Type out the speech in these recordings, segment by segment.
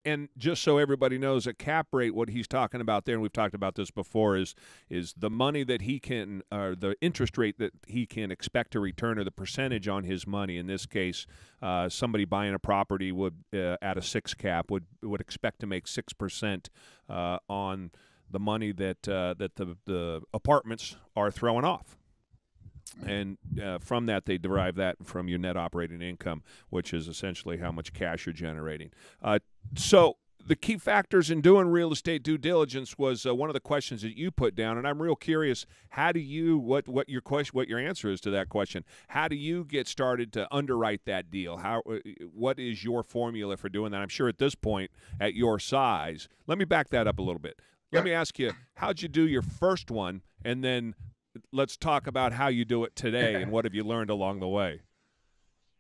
And just so everybody knows, a cap rate, what he's talking about there, and we've talked about this before, is the money that he can, or the interest rate that he can expect to return, or the percentage on his money. In this case, somebody buying a property would, at a 6 cap, would expect to make 6% on the money that the apartments are throwing off. And from that, they derive that from your net operating income, which is essentially how much cash you're generating. So the key factors in doing real estate due diligence was one of the questions that you put down, and I'm real curious. How do you what your answer is to that question? How do you get started to underwrite that deal? What is your formula for doing that? I'm sure at this point, at your size, let me back that up a little bit. Let me ask you, how'd you do your first one, and then let's talk about how you do it today and what have you learned along the way?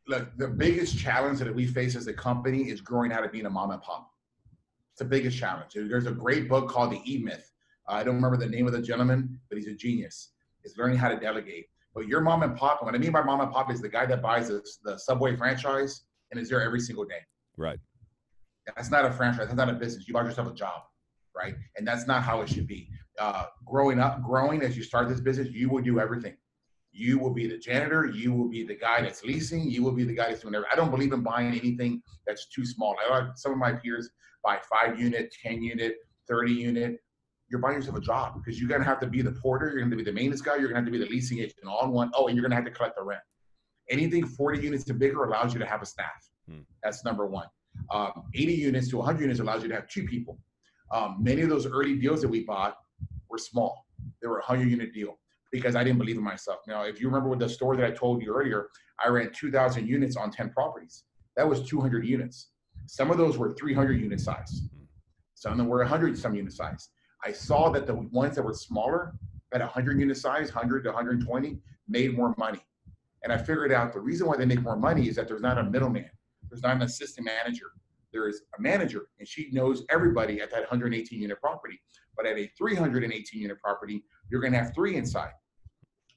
Look, the biggest challenge that we face as a company is growing out of being a mom and pop. It's the biggest challenge. There's a great book called The E-Myth. I don't remember the name of the gentleman, but he's a genius. It's learning how to delegate. But your mom and pop, and what I mean by mom and pop is the guy that buys the Subway franchise and is there every single day. Right. That's not a franchise. That's not a business. You bought yourself a job, right? And that's not how it should be. Growing as you start this business, you will do everything. You will be the janitor. You will be the guy that's leasing. You will be the guy that's doing everything. I don't believe in buying anything that's too small. Some of my peers buy 5-unit, 10-unit, 30-unit. You're buying yourself a job because you're going to have to be the porter. You're going to be the maintenance guy. You're going to have to be the leasing agent all in one. Oh, and you're going to have to collect the rent. Anything 40 units and bigger allows you to have a staff. That's number one. 80 units to 100 units allows you to have 2 people. Many of those early deals that we bought were small. They were a 100-unit deal because I didn't believe in myself. Now, if you remember with the story that I told you earlier, I ran 2,000 units on 10 properties. That was 200 units. Some of those were 300-unit size. Some of them were 100-some unit size. I saw that the ones that were smaller, at 100-unit size, 100 to 120, made more money. And I figured out the reason why they make more money is that there's not a middleman. There's not an assistant manager. There's a manager, and she knows everybody at that 118-unit property. But at a 318-unit property, you're going to have 3 inside.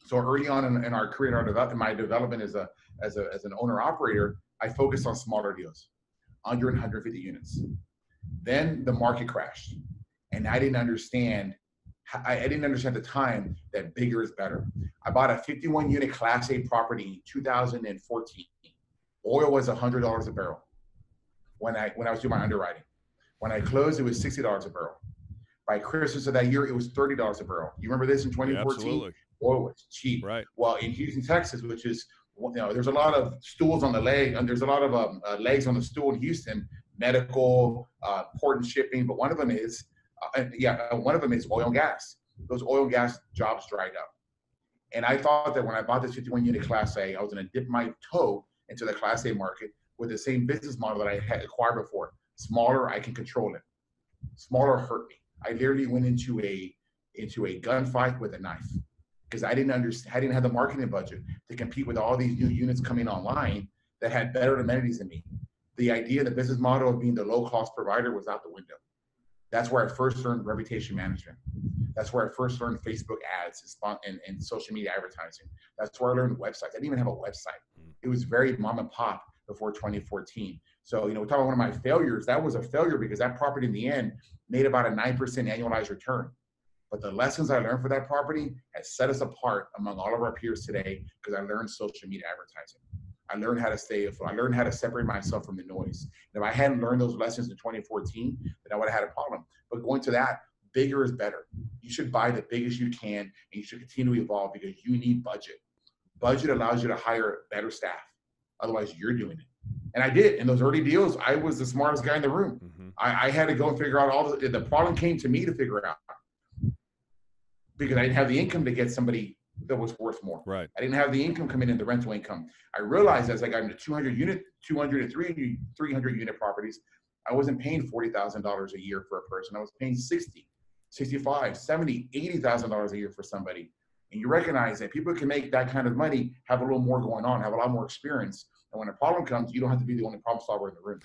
So early on in our career, in my development as an owner-operator, I focused on smaller deals, under 150 units. Then the market crashed, and I didn't understand. I didn't understand at the time that bigger is better. I bought a 51-unit Class A property in 2014. Oil was $100 a barrel when I was doing my underwriting. When I closed, it was $60 a barrel. By Christmas of that year, it was $30 a barrel. You remember this in 2014? Yeah, absolutely. Oil was cheap. Right. Well, in Houston, Texas, which is, there's a lot of stools on the leg, and there's a lot of legs on the stool in Houston, medical, port and shipping, but one of them is oil and gas. Those oil and gas jobs dried up. And I thought that when I bought this 51-unit Class A, I was going to dip my toe into the Class A market with the same business model that I had acquired before. Smaller, I can control it. Smaller hurt me. I literally went into a gunfight with a knife because I didn't have the marketing budget to compete with all these new units coming online that had better amenities than me. The idea, the business model of being the low-cost provider was out the window. That's where I first learned reputation management. That's where I first learned Facebook ads and social media advertising. That's where I learned websites. I didn't even have a website. It was very mom and pop before 2014. So, we're talking about one of my failures. That was a failure because that property in the end made about a 9% annualized return. But the lessons I learned for that property has set us apart among all of our peers today because I learned social media advertising. I learned how to stay afloat. I learned how to separate myself from the noise. And if I hadn't learned those lessons in 2014, then I would have had a problem. But going to that, bigger is better. You should buy the biggest you can, and you should continue to evolve because you need budget. Budget allows you to hire better staff. Otherwise, you're doing it. And I did. In those early deals, I was the smartest guy in the room. I had to go and figure out the problem came to me to figure out because I didn't have the income to get somebody that was worth more. Right. I didn't have the income coming in, the rental income. I realized as I got into 200 and 300 unit properties, I wasn't paying $40,000 a year for a person. I was paying $60, $65, $70, $80,000 a year for somebody. And you recognize that people can make that kind of money, have a little more going on, have a lot more experience. And when a problem comes, you don't have to be the only problem solver in the room.